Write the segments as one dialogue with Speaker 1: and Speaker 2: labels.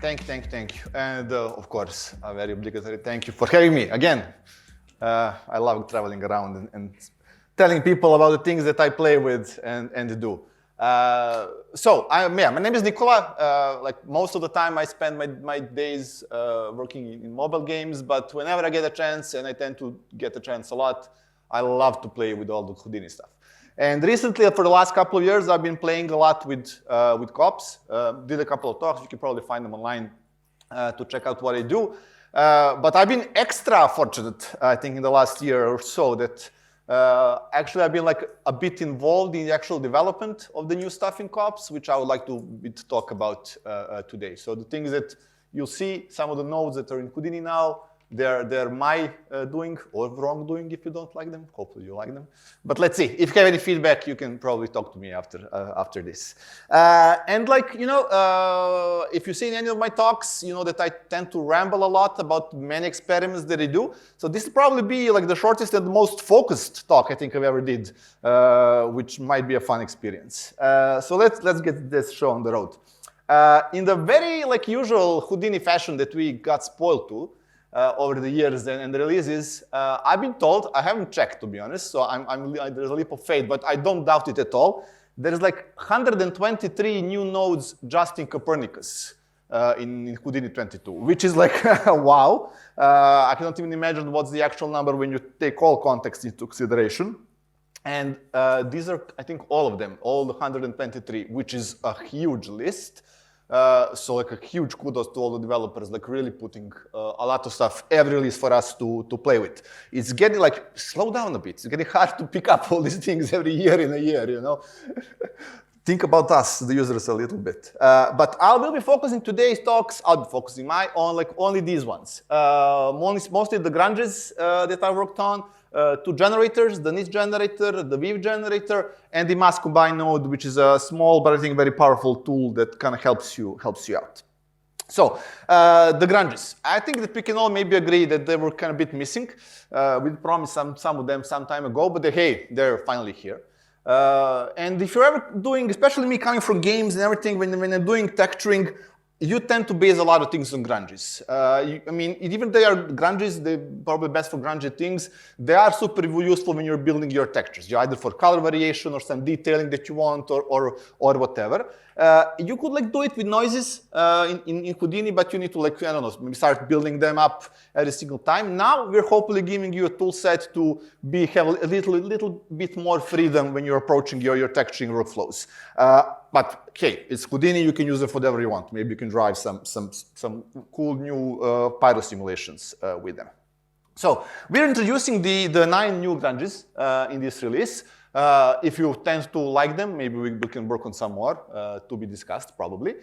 Speaker 1: Thank you. And of course, a very obligatory thank you for having me again. I love traveling around and telling people about the things that I play with and do. My name is Nikola. Like most of the time I spend my days working in mobile games, but whenever I get a chance, and I tend to get a chance a lot, I love to play with all the Houdini stuff. And recently, for the last couple of years, I've been playing a lot with cops. Did a couple of talks. You can probably find them online to check out what I do. But I've been extra fortunate, I think, in the last year or so that actually I've been like a bit involved in the actual development of the new stuff in cops, which I would like to talk about today. So the things that you'll see, some of the nodes that are in Houdini now, they're my doing or wrongdoing if you don't like them. Hopefully you like them. But let's see. If you have any feedback, you can probably talk to me after this. And like, you know, if you've seen any of my talks, you know that I tend to ramble a lot about many experiments that I do. So this will probably be like the shortest and the most focused talk I think I've ever did, which might be a fun experience. So let's get this show on the road. In the very like usual Houdini fashion that we got spoiled to, over the years and the releases, I've been told, I haven't checked to be honest, so there's a leap of faith, but I don't doubt it at all. There's like 123 new nodes just in Copernicus in Houdini 22, which is like, wow. I cannot even imagine what's the actual number when you take all context into consideration. And these are, I think, all of them, all the 123, which is a huge list. So like a huge kudos to all the developers, like really putting a lot of stuff every release for us to play with. It's getting like, slow down a bit. It's getting hard to pick up all these things every year in a year, you know. Think about us, the users, a little bit. But I will be focusing today's talks, I'll be focusing on like only these ones. Mostly the Grunges that I worked on. Two generators, the NIST generator, the VIV generator, and the mass combine node, which is a small but I think very powerful tool that kind of helps you out. So the Grunges, I think that we can all maybe agree that they were kind of a bit missing. We promised some of them some time ago, but they're finally here. And if you're ever doing, especially me coming from games and everything, when I'm doing texturing, you tend to base a lot of things on Grunges. I mean, even they are Grunges, they're probably best for Grunge things. They are super useful when you're building your textures, either for color variation or some detailing that you want or whatever. You could like do it with noises in Houdini, but you need to like, I don't know, maybe start building them up every single time. Now we're hopefully giving you a tool set to have a little bit more freedom when you're approaching your texturing workflows. But hey, it's Houdini, you can use it for whatever you want. Maybe you can drive some cool new pyro simulations with them. So we're introducing the 9 new Grunges in this release. If you tend to like them, maybe we can work on some more to be discussed, probably.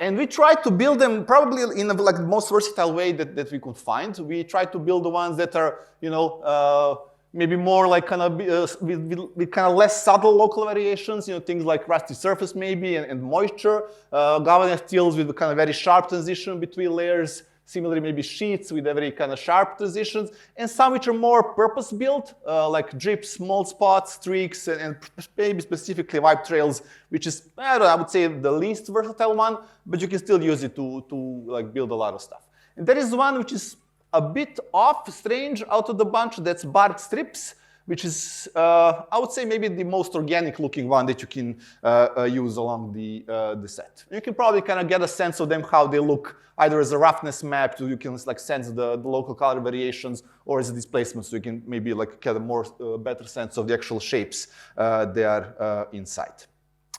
Speaker 1: And we try to build them probably in like the most versatile way that we could find. We try to build the ones that are, you know, maybe more like kind of with kind of less subtle local variations, you know, things like rusty surface maybe and moisture. Galvanized steels with kind of very sharp transition between layers. Similarly, maybe sheets with very kind of sharp transitions, and some which are more purpose-built, like drips, small spots, streaks, and maybe specifically wipe trails, which is, I don't know, I would say the least versatile one, but you can still use it to like build a lot of stuff. And there is one which is a bit off, strange out of the bunch, that's bark strips, which is, I would say, maybe the most organic-looking one that you can use along the set. You can probably kind of get a sense of them, how they look, either as a roughness map, so you can like sense the local color variations, or as a displacement, so you can maybe like get a more better sense of the actual shapes they are inside.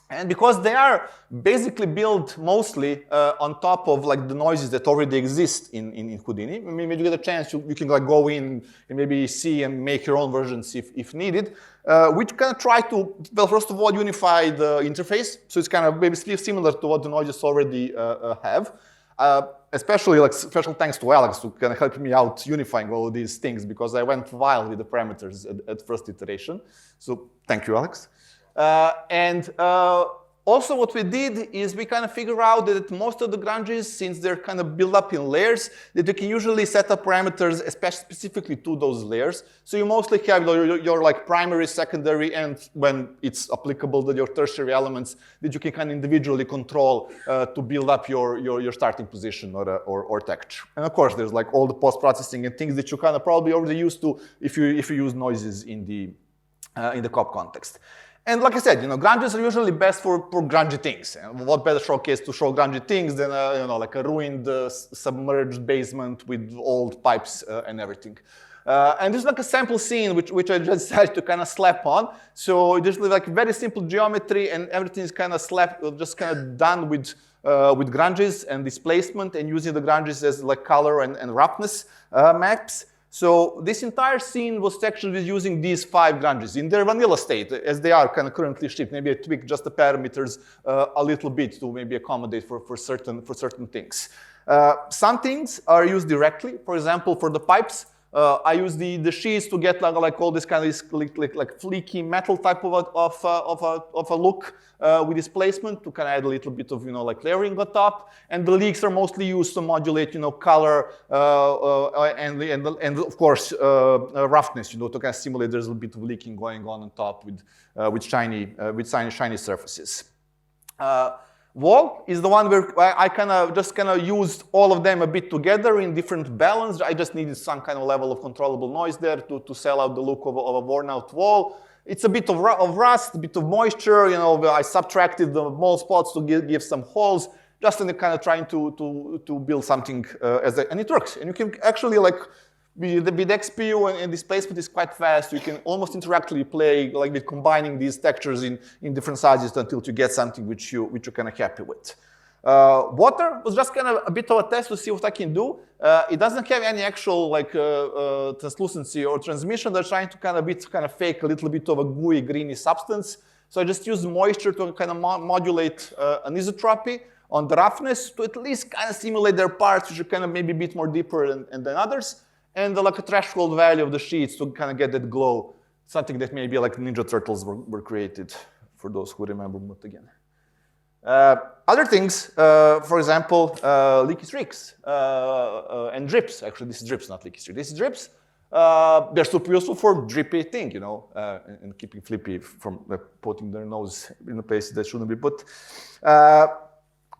Speaker 1: And because they are basically built mostly on top of like the noises that already exist in Houdini, maybe you get a chance, you can like go in and maybe see and make your own versions if needed. We kind of try to, well, first of all, unify the interface. So it's kind of maybe similar to what the noises already have. Especially like special thanks to Alex who kind of helped me out unifying all of these things, because I went wild with the parameters at first iteration. So thank you, Alex. Also, what we did is we kind of figure out that most of the grunges, since they're kind of built up in layers, that you can usually set up parameters specifically to those layers. So you mostly have your like primary, secondary, and when it's applicable to your tertiary elements that you can kind of individually control to build up your starting position or texture. And of course, there's like all the post-processing and things that you kind of probably already used to if you use noises in the COP context. And like I said, grunges are usually best for grungy things. And what better showcase to show grungy things than like a ruined, submerged basement with old pipes and everything. And there's like a sample scene which I just decided to kind of slap on. So there's like very simple geometry, and everything is kind of just kind of done with grunges and displacement, and using the grunges as like color and roughness maps. So this entire scene was textured with using these 5 grunges in their vanilla state, as they are kind of currently shipped. Maybe I tweak just the parameters a little bit to maybe accommodate for certain things. Some things are used directly. For example, for the pipes, I use the sheets to get like all this kind of like fleeky metal type of a look with displacement to kind of add a little bit of like layering on top. And the leaks are mostly used to modulate color and of course roughness to kind of simulate there's a bit of leaking going on top with shiny surfaces. Wall is the one where I just used all of them a bit together in different balance. I just needed some kind of level of controllable noise there to sell out the look of a worn out wall. It's a bit of rust, a bit of moisture. I subtracted the mold spots to give some holes, just in the kind of trying to build something and it works. And you can actually with XPU and displacement is quite fast. You can almost interactively play like with combining these textures in different sizes until you get something which you're kind of happy with. Water was just kind of a bit of a test to see what I can do. It doesn't have any actual translucency or transmission. They're trying to kind of fake a little bit of a gooey, greeny substance. So I just used moisture to kind of modulate anisotropy on the roughness to at least kind of simulate their parts, which are kind of maybe a bit more deeper than others. And like a threshold value of the sheets to kind of get that glow, something that maybe like Ninja Turtles were created, for those who remember Mutt again. Other things, for example, leaky streaks and drips. Actually, this is drips, not leaky streaks. This is drips. They're super useful for drippy thing, and keeping Flippy from putting their nose in a place that shouldn't be put.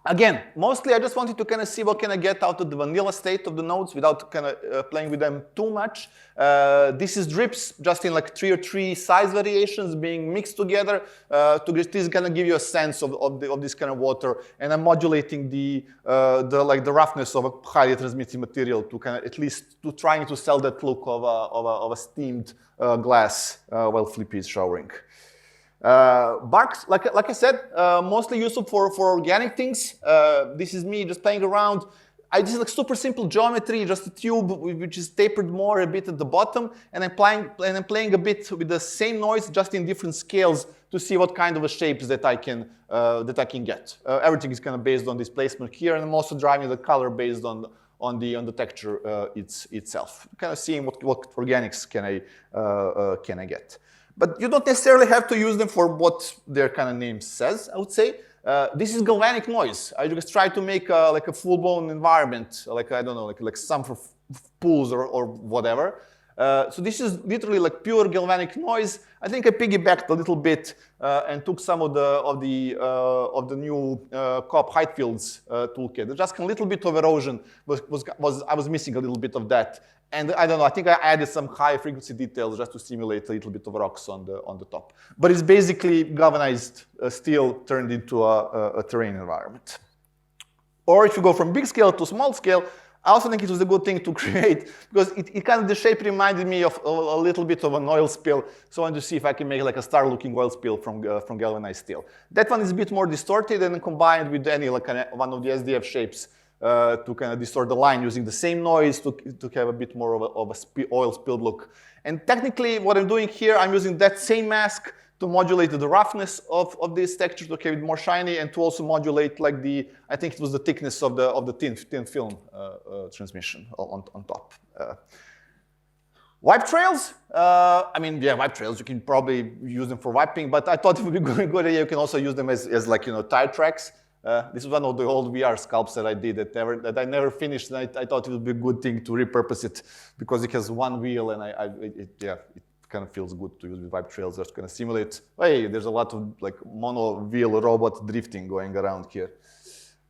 Speaker 1: Again, mostly I just wanted to kind of see what can I get out of the vanilla state of the nodes without kind of playing with them too much. This is drips just in like 3 or 3 size variations being mixed together to just kind of give you a sense of this kind of water. And I'm modulating the roughness of a highly transmitting material to kind of at least to trying to sell that look of a steamed glass while Flippy is showering. Barks, like I said, mostly useful for organic things. This is me just playing around. I just like super simple geometry, just a tube which is tapered more a bit at the bottom, and I'm playing a bit with the same noise, just in different scales, to see what kind of shapes that I can get. Everything is kind of based on displacement here, and I'm also driving the color based on the texture itself. Kind of seeing what organics can I get. But you don't necessarily have to use them for what their kind of name says, I would say. This is galvanic noise. I just try to make like a full-blown environment, like, I don't know, like some for pools or whatever. So this is literally like pure galvanic noise. I think I piggybacked a little bit and took some of the new COP height fields toolkit. Just a little bit of erosion I was missing a little bit of that. And I don't know, I think I added some high frequency details just to simulate a little bit of rocks on the top. But it's basically galvanized steel turned into a terrain environment. Or if you go from big scale to small scale, I also think it was a good thing to create because it kind of, the shape reminded me of a little bit of an oil spill. So I wanted to see if I can make like a star-looking oil spill from galvanized steel. That one is a bit more distorted and combined with any like one of the SDF shapes to kind of distort the line using the same noise to have a bit more of a oil spilled look. And technically what I'm doing here, I'm using that same mask to modulate the roughness of this texture to have it more shiny and to also modulate like I think it was the thickness of the thin film transmission on top. Wipe trails, I mean, yeah, wipe trails, you can probably use them for wiping, but I thought it would be a good idea, you can also use them as like, tire tracks. This is one of the old VR sculpts that I did that I never finished, and I thought it would be a good thing to repurpose it because it has one wheel, and it kind of feels good to use with wipe trails. That's going to simulate, hey, there's a lot of like mono wheel robot drifting going around here.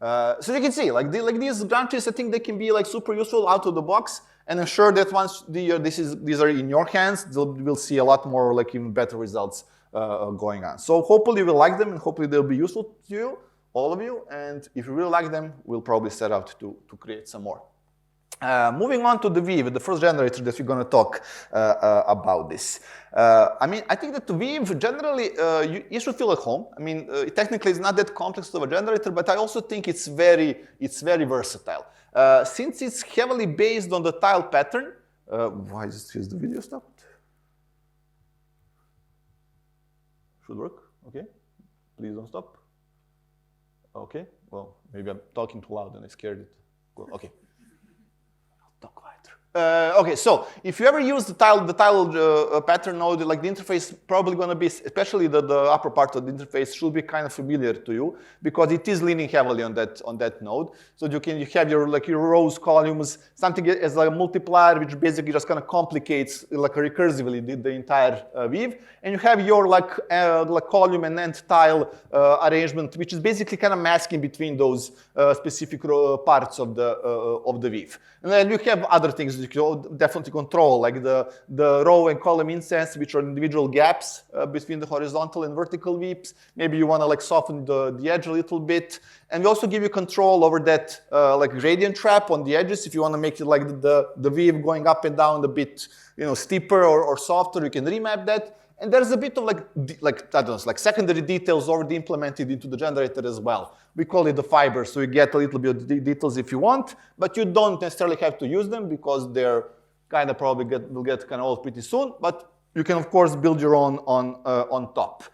Speaker 1: So you can see, like these branches, I think they can be like super useful out of the box. And I'm sure that once these are in your hands, we'll see a lot more, like even better results going on. So hopefully you will like them, and hopefully they'll be useful to you, all of you. And if you really like them, we'll probably set out to create some more. Moving on to the Vive, the first generator that we're going to talk about this. I mean, I think that the Vive generally, you should feel at home. I mean, technically it's not that complex of a generator, but I also think it's very versatile. Since it's heavily based on the tile pattern, why is the video stopped? Should work, okay. Please don't stop. Okay, well, maybe I'm talking too loud and I scared it. Well, okay. Talk quieter. Okay, so if you ever use the tile pattern node, like the interface probably going to be, especially the upper part of the interface should be kind of familiar to you because it is leaning heavily on that node. So you have your rows, columns, something as like a multiplier, which basically just kind of complicates like recursively the entire Vive. And you have your like column and end tile arrangement, which is basically kind of masking between those specific parts of the Vive. And then you have other things you can definitely control, like the row and column instance, which are individual gaps between the horizontal and vertical Vives. Maybe you want to like soften the edge a little bit. And we also give you control over that like gradient trap on the edges. If you want to make it like the Vive going up and down a bit, steeper or softer, you can remap that. And there's a bit of I don't know, like secondary details already implemented into the generator as well. We call it the fiber, so you get a little bit of details if you want, but you don't necessarily have to use them because they're kind of probably will get kind of old pretty soon. But you can of course build your own on top.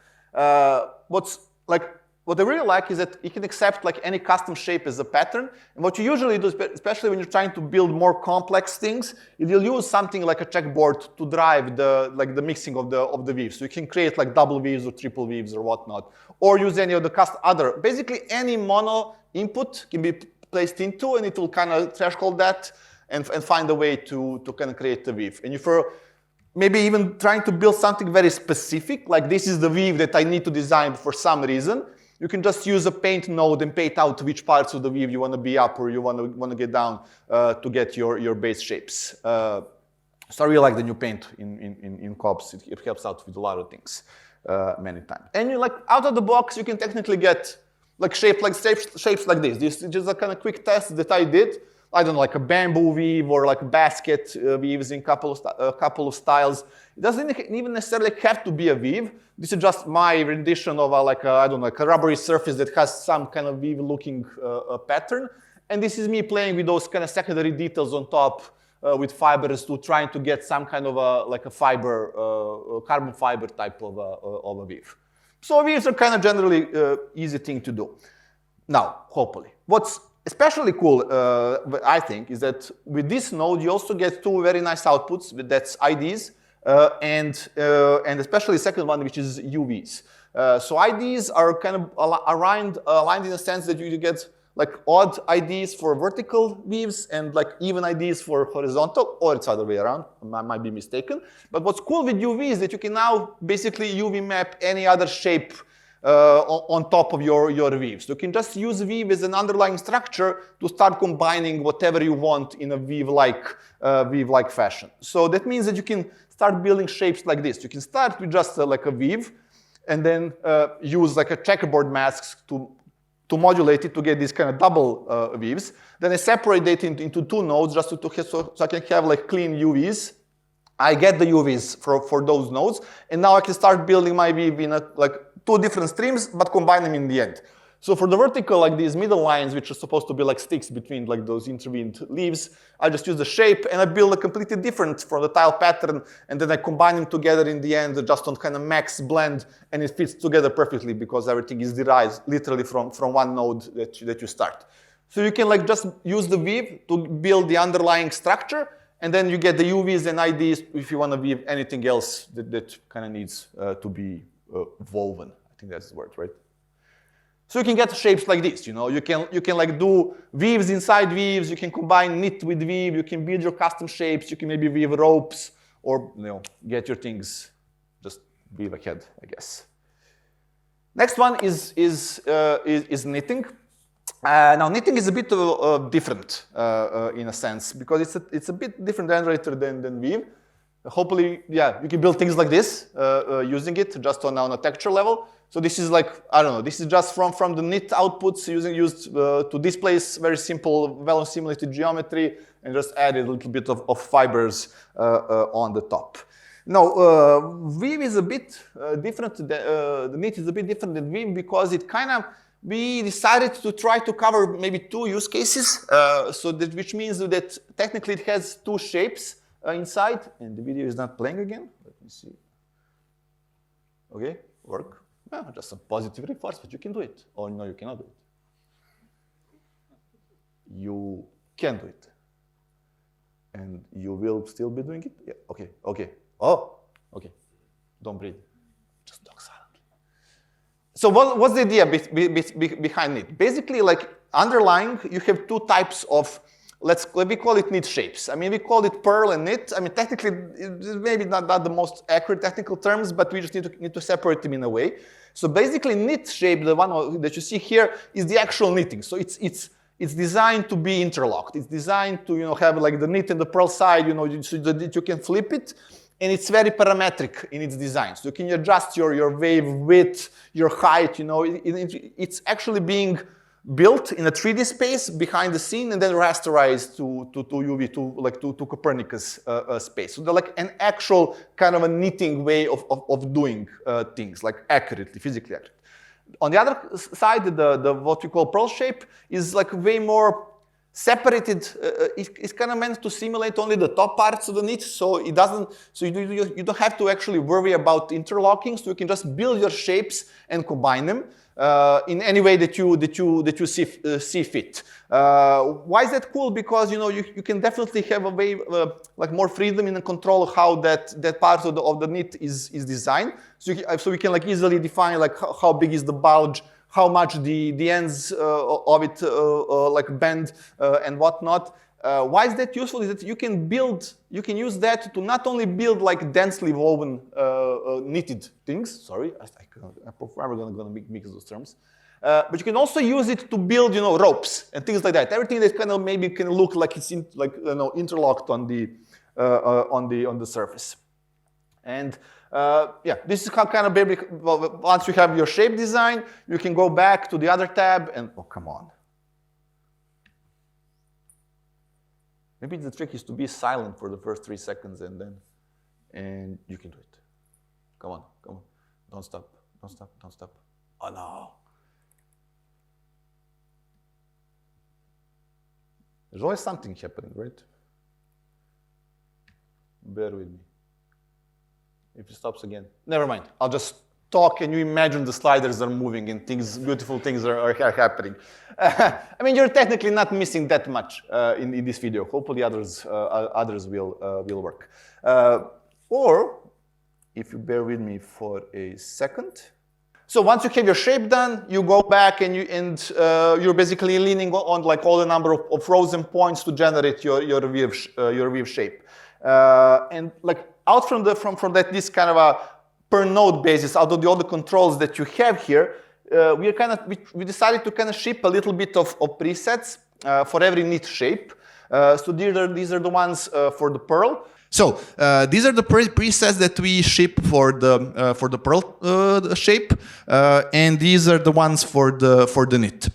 Speaker 1: What I really like is that you can accept like any custom shape as a pattern. And what you usually do, especially when you're trying to build more complex things, is you'll use something like a checkboard to drive the mixing of the Vives. So you can create like double Vives or triple Vives or whatnot, or use any of the basically any mono input can be placed into, and it will kind of threshold that and find a way to kind of create the Vive. And if you're maybe even trying to build something very specific, like this is the Vive that I need to design for some reason, you can just use a paint node and paint out which parts of the Vive you want to be up or you want to get down to get your base shapes. So I really like the new paint in Cops. It helps out with a lot of things many times. And you out of the box, you can technically get like shapes like this. This is just a kind of quick test that I did. I don't know, like a bamboo Vive or like basket Vives in a couple of styles. It doesn't even necessarily have to be a Vive. This is just my rendition of I don't know, like a rubbery surface that has some kind of Vive-looking pattern. And this is me playing with those kind of secondary details on top with fibers to trying to get some kind of a fiber, carbon fiber type of a Vive. So Vives are kind of generally easy thing to do. Now, hopefully, what's especially cool, I think, is that with this node, you also get two very nice outputs. That's IDs and especially the second one, which is UVs. So IDs are kind of aligned in the sense that you get like odd IDs for vertical Vives and like even IDs for horizontal, or it's the other way around. I might be mistaken. But what's cool with UV is that you can now basically UV map any other shape on top of your Vives. So you can just use Vive as an underlying structure to start combining whatever you want in a Vive-like fashion. So that means that you can start building shapes like this. You can start with just like a Vive and then use like a checkerboard masks to modulate it to get these kind of double Vives. Then I separate it into two nodes just so I can have like clean UVs. I get the UVs for those nodes, and now I can start building my Vive in like two different streams, but combine them in the end. So for the vertical, like these middle lines, which are supposed to be like sticks between like those intervened leaves, I just use the shape and I build a completely different from the tile pattern, and then I combine them together in the end just on kind of max blend, and it fits together perfectly because everything is derived literally from one node that you start. So you can like just use the Vive to build the underlying structure, And then you get the UVs and IDs if you want to weave anything else that kind of needs to be woven. I think that's the word, right? So you can get shapes like this, you know. You can like do weaves inside weaves. You can combine knit with weave. You can build your custom shapes. You can maybe weave ropes, or get your things just weave ahead, I guess. Next one is knitting. Now knitting is a bit different in a sense because it's a bit different generator than weave. Hopefully, yeah, you can build things like this using it just on a texture level. So this is like, I don't know, this is just from the knit outputs used to displace very simple well-simulated geometry and just added a little bit of fibers on the top. Now, weave is a bit different, the knit is a bit different than weave because it we decided to try to cover maybe 2 use cases, which means that technically it has 2 shapes inside, and the video is not playing again. Let me see. Okay, work. Yeah, just some positive reinforcement. You can do it. Oh no, you cannot do it. You can do it, and you will still be doing it. Yeah. Okay. Okay. Oh. Okay. Don't breathe. Just talk silently. So what's the idea behind it? Basically, like underlying, you have 2 types of, we call it knit shapes. I mean, we call it purl and knit. I mean, technically, it's maybe not the most accurate technical terms, but we just need to separate them in a way. So basically, knit shape, the one that you see here, is the actual knitting. So it's designed to be interlocked. It's designed to have like the knit and the purl side, so that you can flip it. And it's very parametric in its design. So you can adjust your wave width, your height, it's actually being built in a 3D space behind the scene and then rasterized to UV, to Copernicus space. So they're like an actual kind of a knitting way of doing things, like accurately, physically accurate. On the other side, the what we call purl shape is like way more separated. It's kind of meant to simulate only the top parts of the knit, so it doesn't. So you don't have to actually worry about interlocking. So you can just build your shapes and combine them in any way that you see fit. Why is that cool? Because you can definitely have a way like more freedom in the control of how that part of the knit is designed. So we can like easily define like how big is the bulge, how much the ends of it like bend and whatnot. Why is that useful? Is that you can use that to not only build like densely woven knitted things. Sorry, I'm probably gonna mix those terms. But you can also use it to build, ropes and things like that. Everything that kind of maybe can look like it's interlocked on the surface. And yeah, this is how kind of baby. Well, once you have your shape design, you can go back to the other tab and come on. Maybe the trick is to be silent for the first 3 seconds and you can do it. Come on, don't stop. Oh no. There's always something happening, right? Bear with me. If it stops again, never mind. I'll just talk and you imagine the sliders are moving and beautiful things are happening. I mean, you're technically not missing that much in this video. Hopefully others will work. Or, if you bear with me for a second. So once you have your shape done, you go back and you're basically leaning on like all the number of rows and points to generate your weave shape. And like out from that this kind of a per node basis, out of the other controls that you have here, we decided to kind of ship a little bit of presets for every knit shape. So these are the ones for the purl. So these are the presets that we ship for the purl shape, and these are the ones for the knit.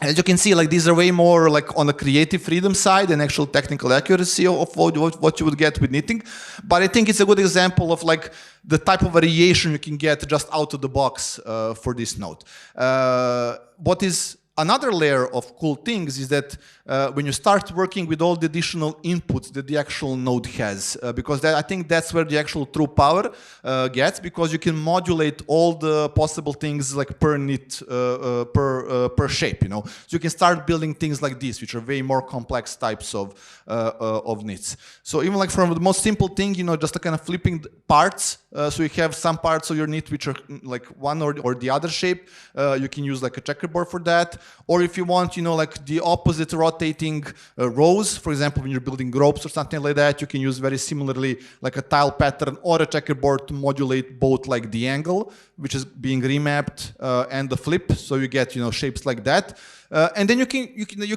Speaker 1: As you can see, like these are way more like on the creative freedom side and actual technical accuracy of what you would get with knitting. But I think it's a good example of like the type of variation you can get just out of the box for this node. What is
Speaker 2: Another layer of cool things is that when you start working with all the additional inputs that the actual node has, because I think that's where the actual true power gets, because you can modulate all the possible things like per nit, per shape, you know. So you can start building things like this, which are way more complex types of nits. So even like from the most simple thing, you know, just a kind of flipping parts. So you have some parts of your nit which are like one or the other shape. You can use like a checkerboard for that. Or if you want, you know, like the opposite rotating rows, for example, when you're building ropes or something like that, you can use very similarly like a tile pattern or a checkerboard to modulate both like the angle, which is being remapped, and the flip. So you get, you know, shapes like that. And then you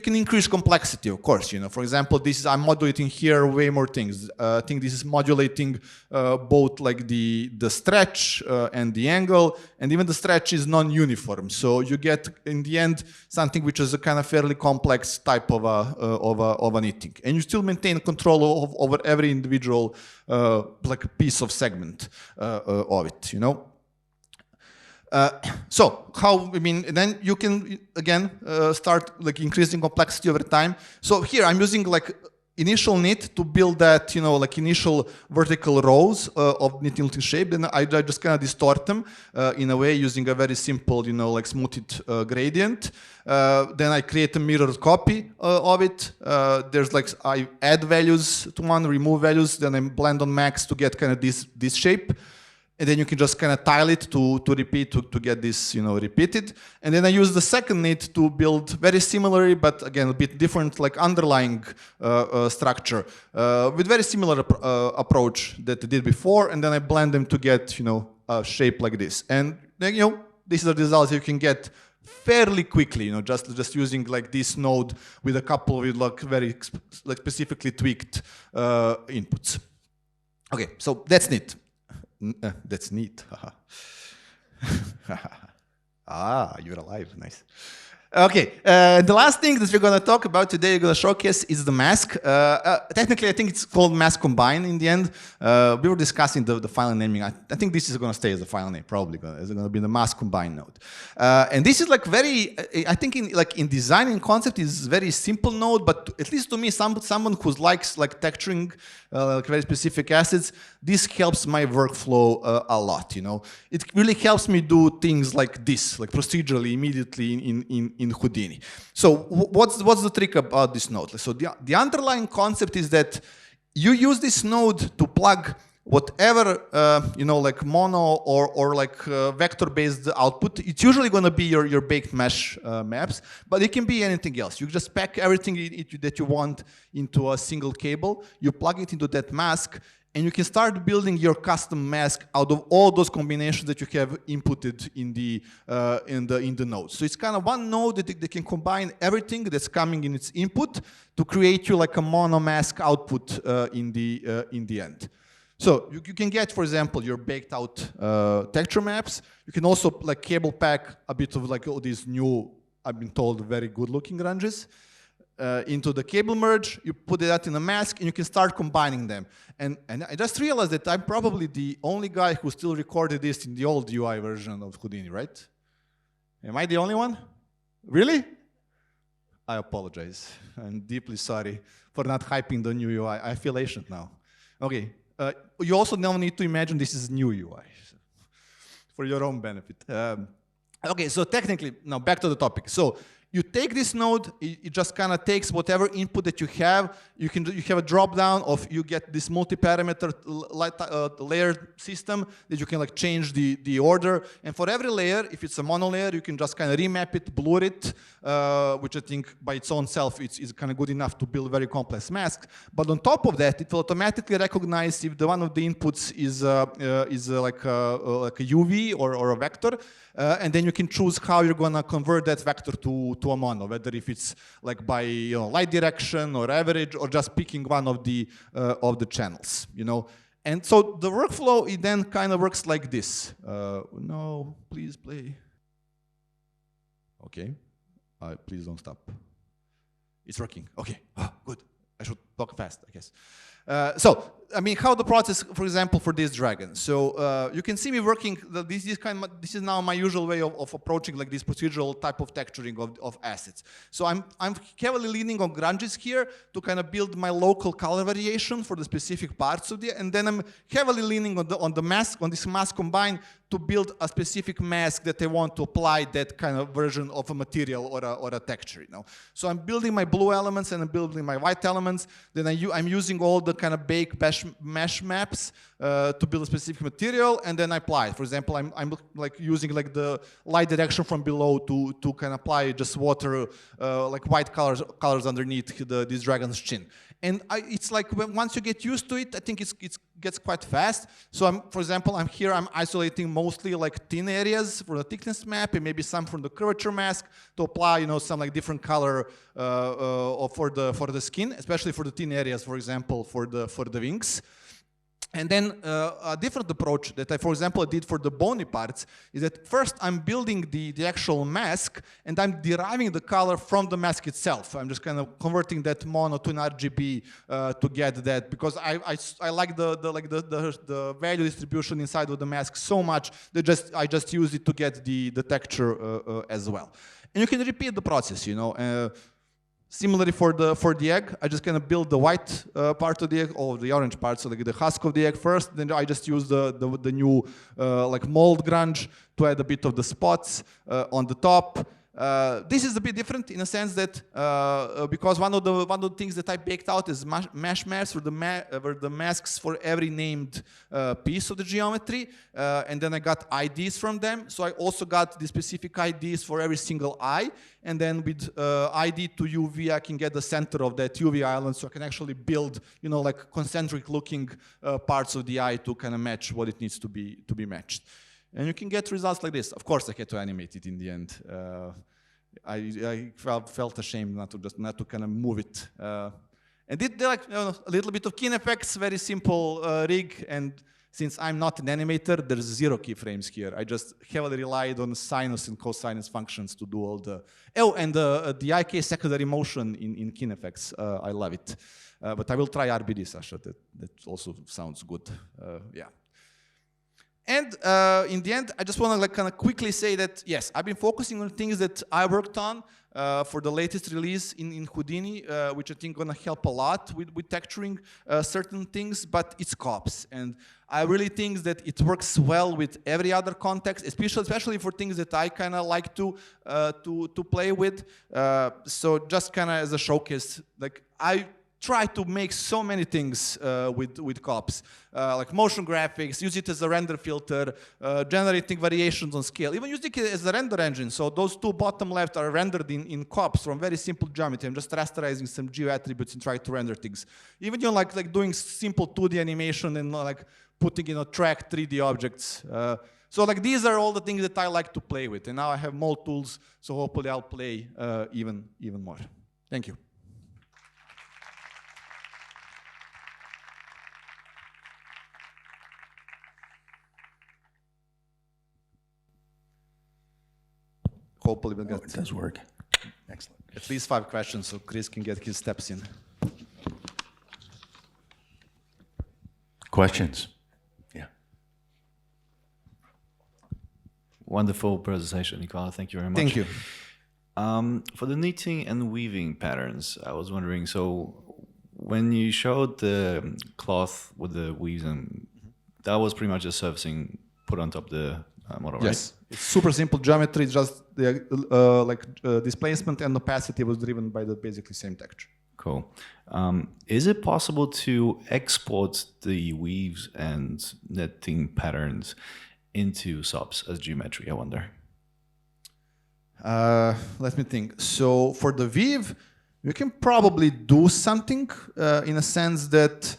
Speaker 2: can increase complexity, of course. You know, for example, I'm modulating here way more things. I think this is modulating both like the stretch and the angle, and even the stretch is non-uniform. So you get in the end something which is a kind of fairly complex type of a knitting, and you still maintain control over every individual like piece of segment of it. You know. So how, I mean, then you can again start like increasing complexity over time. So here I'm using like initial knit to build that, you know, like initial vertical rows of knitting shape. Then I just kind of distort them in a way using a very simple, you know, like smoothed gradient. Then I create a mirrored copy of it. There's like, I add values to one, remove values, then I blend on max to get kind of this shape. And then you can just kind of tile it to repeat, to get this, you know, repeated. And then I use the second knit to build very similarly, but again, a bit different, like underlying structure with very similar approach that I did before. And then I blend them to get, you know, a shape like this. And then, you know, these are the results you can get fairly quickly, you know, just using like this node with a couple of like very like specifically tweaked inputs. Okay, so that's neat. That's neat. Ah, you're alive. Nice. Okay, the last thing that we're going to talk about today, we're going to showcase is the mask. Technically, I think it's called mask combine in the end. We were discussing the final naming. I think this is going to stay as the final name, probably. It's going to be the mask combine node. And this is like very, I think in design and concept is very simple node, but at least to me, someone who likes like texturing like very specific assets, this helps my workflow a lot, you know. It really helps me do things like this, like procedurally, immediately in Houdini. So what's the trick about this node? So the underlying concept is that you use this node to plug whatever, you know, like mono or like vector-based output. It's usually going to be your baked mesh maps, but it can be anything else. You just pack everything that you want into a single cable. You plug it into that mask, and you can start building your custom mask out of all those combinations that you have inputted in the node. So it's kind of one node that can combine everything that's coming in its input to create you like a mono mask output in the end. So you can get, for example, your baked out texture maps. You can also like cable pack a bit of like all these new, I've been told, very good looking grunges into the cable merge. You put that in a mask and you can start combining them. And I just realized that I'm probably the only guy who still recorded this in the old UI version of Houdini, right? Am I the only one? Really? I apologize. I'm deeply sorry for not hyping the new UI. I feel ancient now. Okay. You also now need to imagine this is new UI for your own benefit. Okay, so technically, now back to the topic. So you take this node, it just kind of takes whatever input that you have. You have a drop down of, you get this multi-parameter layered system that you can like change the order. And for every layer, if it's a mono layer, you can just kind of remap it, blur it, which I think by its own self is kind of good enough to build very complex masks. But on top of that, it will automatically recognize if one of the inputs is like a UV or a vector. And then you can choose how you're going to convert that vector to a mono, whether if it's like by light direction or average, or just picking one of the channels, you know. And so the workflow, it then kind of works like this. No, please play. Okay, please don't stop. It's working. Okay, good. I should talk fast, I guess. So, I mean, how the process, for example, for this dragon. So you can see me working. This is now my usual way of approaching like this procedural type of texturing of assets. So I'm heavily leaning on grunges here to kind of build my local color variation for the specific parts of and then I'm heavily leaning on the mask, on this mask combine to build a specific mask that I want to apply that kind of version of a material or a texture, you know. So I'm building my blue elements and I'm building my white elements. Then I'm using all the kind of bake mesh maps to build a specific material, and then I apply it. For example, I'm like using like the light direction from below to kind of apply just water, like white colors underneath this dragon's chin. And it's like once you get used to it, I think it gets quite fast. So for example, I'm isolating mostly like thin areas for the thickness map and maybe some from the curvature mask to apply, you know, some like different color for the skin, especially for the thin areas, for example, for the wings. And then a different approach that I, for example, did for the bony parts is that first I'm building the actual mask and I'm deriving the color from the mask itself. I'm just kind of converting that mono to an RGB to get that, because I like the value distribution inside of the mask so much that I just use it to get the texture as well. And you can repeat the process, you know. Similarly for the egg, I just kind of build the white part of the egg or the orange part, so like the husk of the egg first. Then I just use the new like mold grunge to add a bit of the spots on the top. This is a bit different in a sense that because one of the things that I baked out is mesh maps were the masks for every named piece of the geometry, and then I got IDs from them. So I also got the specific IDs for every single eye, and then with ID to UV I can get the center of that UV island, so I can actually build, you know, like concentric looking parts of the eye to kind of match what it needs to be matched. And you can get results like this. Of course, I had to animate it in the end. I felt ashamed not to kind of move it. And did like, you know, a little bit of key effects, very simple rig. And since I'm not an animator, there's 0 keyframes here. I just heavily relied on sinus and cosinus functions to do all the. Oh, and the IK secondary motion in key effects. I love it. But I will try RBD, Sasha. That also sounds good. Yeah. And in the end, I just want to like kind of quickly say that, yes, I've been focusing on things that I worked on for the latest release in Houdini, which I think going to help a lot with texturing certain things, but it's COPS. And I really think that it works well with every other context, especially for things that I kind of like to play with. So just kind of as a showcase, like I try to make so many things with COPS, like motion graphics, use it as a render filter, generating variations on scale, even using it as a render engine. So those two bottom left are rendered in COPS from very simple geometry. I'm just rasterizing some geo attributes and trying to render things. Even, you know, like doing simple 2D animation and like putting, you know, track 3D objects. So like these are all the things that I like to play with. And now I have more tools, so hopefully I'll play even more. Thank you. Hopefully we'll get
Speaker 3: it does work. Excellent.
Speaker 2: At least 5 questions so Chris can get his steps in.
Speaker 3: Questions? Yeah.
Speaker 4: Wonderful presentation, Nikola. Thank you very much.
Speaker 2: Thank you.
Speaker 4: For the knitting and weaving patterns, I was wondering, so when you showed the cloth with the weaves, and that was pretty much a surfacing put on top of the model, right?
Speaker 2: Yes. It's super simple geometry. It's just the displacement and opacity was driven by the basically same texture.
Speaker 4: Cool. Is it possible to export the weaves and knitting patterns into subs as geometry, I wonder?
Speaker 2: Let me think. So for the weave, you can probably do something in a sense that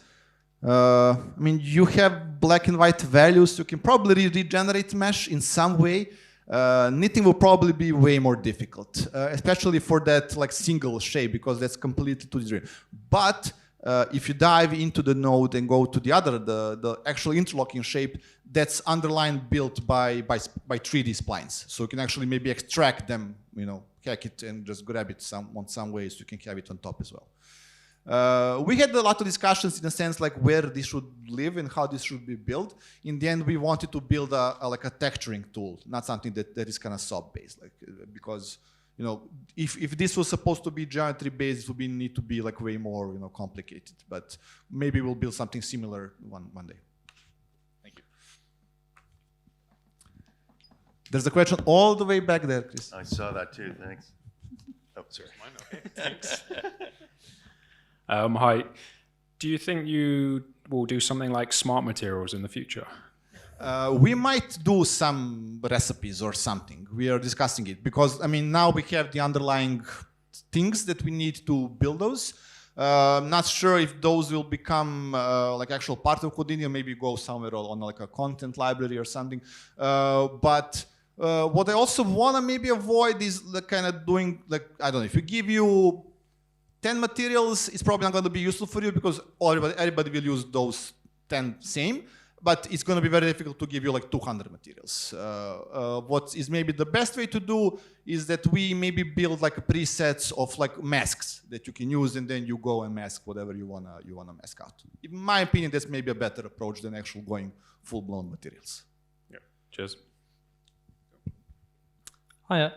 Speaker 2: I mean, you have black and white values. You can probably regenerate mesh in some way. Knitting will probably be way more difficult, especially for that like single shape, because that's completely 2D. But if you dive into the node and go to the other, the actual interlocking shape, that's underline built by 3D splines. So you can actually maybe extract them, you know, hack it and just grab it on some ways. You can have it on top as well. We had a lot of discussions in a sense like where this should live and how this should be built. In the end, we wanted to build like a texturing tool, not something that is kind of SOP based, like because if this was supposed to be geometry based, it would need to be like way more complicated. But maybe we'll build something similar one day. Thank you. There's a question all the way back there, Chris.
Speaker 3: I saw that too. Thanks. Oh, sorry.
Speaker 5: Mine, okay. Thanks. Hi. Do you think you will do something like smart materials in the future?
Speaker 2: We might do some recipes or something. We are discussing it because, now we have the underlying things that we need to build those. Not sure if those will become like actual part of Houdini or maybe go somewhere on like a content library or something. But what I also want to maybe avoid is the kind of doing like, I don't know, if you give you 10 materials, it's probably not going to be useful for you because everybody will use those 10 same. But it's going to be very difficult to give you like 200 materials. What is maybe the best way to do is that we maybe build like presets of like masks that you can use, and then you go and mask whatever you wanna mask out. In my opinion, that's maybe a better approach than actual going full-blown materials.
Speaker 5: Yeah. Cheers.
Speaker 6: Hiya.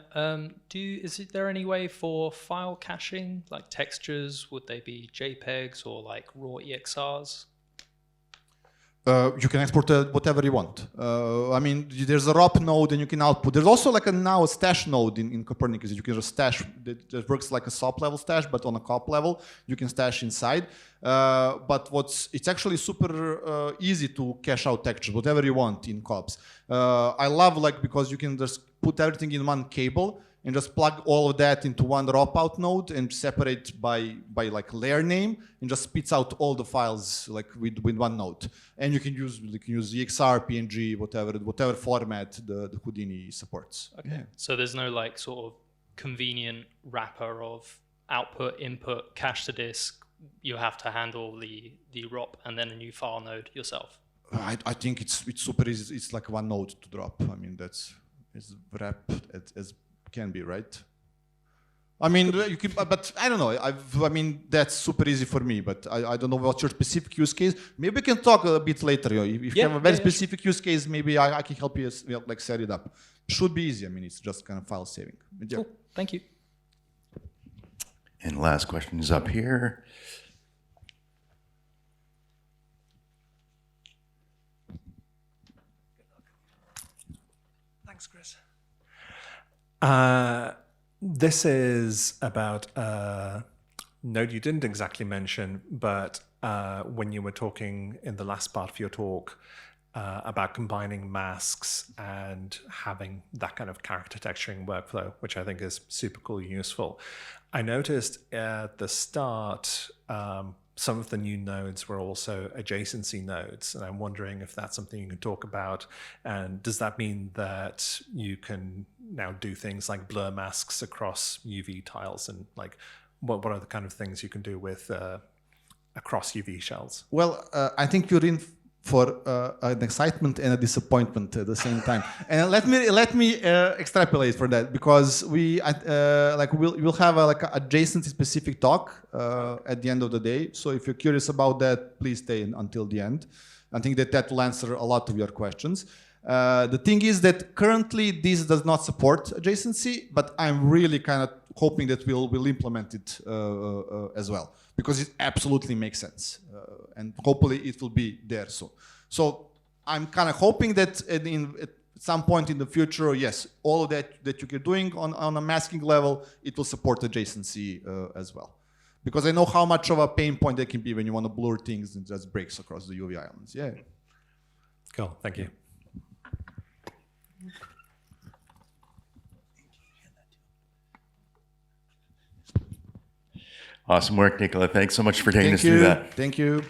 Speaker 6: Is there any way for file caching, like textures? Would they be JPEGs or like raw EXRs?
Speaker 2: You can export whatever you want. There's a ROP node and you can output. There's also like now a stash node in Copernicus. You can just stash, that works like a SOP level stash, but on a COP level, you can stash inside. But it's actually super easy to cache out textures, whatever you want in COPs. I love because you can just put everything in one cable and just plug all of that into one ROP out node and separate by like layer name and just spits out all the files like with one node. And you can use EXR, PNG, whatever format the Houdini supports.
Speaker 6: Okay.
Speaker 2: Yeah.
Speaker 6: So there's no like sort of convenient wrapper of output, input, cache to disk. You have to handle the ROP and then a new file node yourself.
Speaker 2: I think it's super easy. It's like one node to drop. That's as wrapped as can be, right? You can, but I don't know. That's super easy for me, but I don't know what's your specific use case. Maybe we can talk a bit later. If you have a very specific use case, maybe I can help you like set it up. Should be easy. It's just kind of file saving. Yeah.
Speaker 6: Cool. Thank you.
Speaker 3: And the last question is up here.
Speaker 7: Thanks, Chris. This is about a node you didn't exactly mention, but when you were talking in the last part of your talk about combining masks and having that kind of character texturing workflow, which I think is super cool and useful. I noticed at the start, some of the new nodes were also adjacency nodes, and I'm wondering if that's something you can talk about. And does that mean that you can now do things like blur masks across UV tiles, and like what are the kind of things you can do with across UV shells?
Speaker 2: Well, I think you're in for an excitement and a disappointment at the same time. And let me extrapolate for that, because we'll have a adjacency specific talk at the end of the day. So if you're curious about that, please stay until the end. I think that will answer a lot of your questions. The thing is that currently this does not support adjacency, but I'm really kind of hoping that we'll implement it as well, because it absolutely makes sense, and hopefully it will be there soon. So I'm kind of hoping that at some point in the future, yes, all of that you're doing on a masking level, it will support adjacency as well. Because I know how much of a pain point that can be when you want to blur things and just breaks across the UV islands. Yeah.
Speaker 7: Cool, thank you.
Speaker 3: Awesome work, Nikola. Thanks so much for taking us through that.
Speaker 2: Thank you.